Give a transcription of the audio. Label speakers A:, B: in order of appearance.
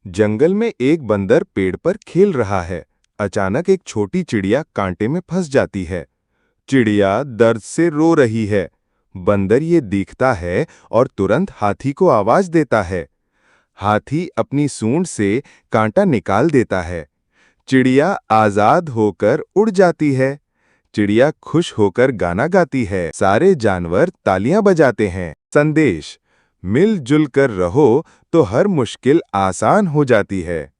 A: जंगल में एक बंदर पेड़ पर खेल रहा है। अचानक एक छोटी चिड़िया कांटे में फंस जाती है। चिड़िया दर्द से रो रही है। बंदर ये देखता है और तुरंत हाथी को आवाज देता है। हाथी अपनी सूंड से कांटा निकाल देता है। चिड़िया आजाद होकर उड़ जाती है। चिड़िया खुश होकर गाना गाती है। सारे जानवर तालियां बजाते हैं। संदेश: मिलजुल कर रहो तो हर मुश्किल आसान हो जाती है।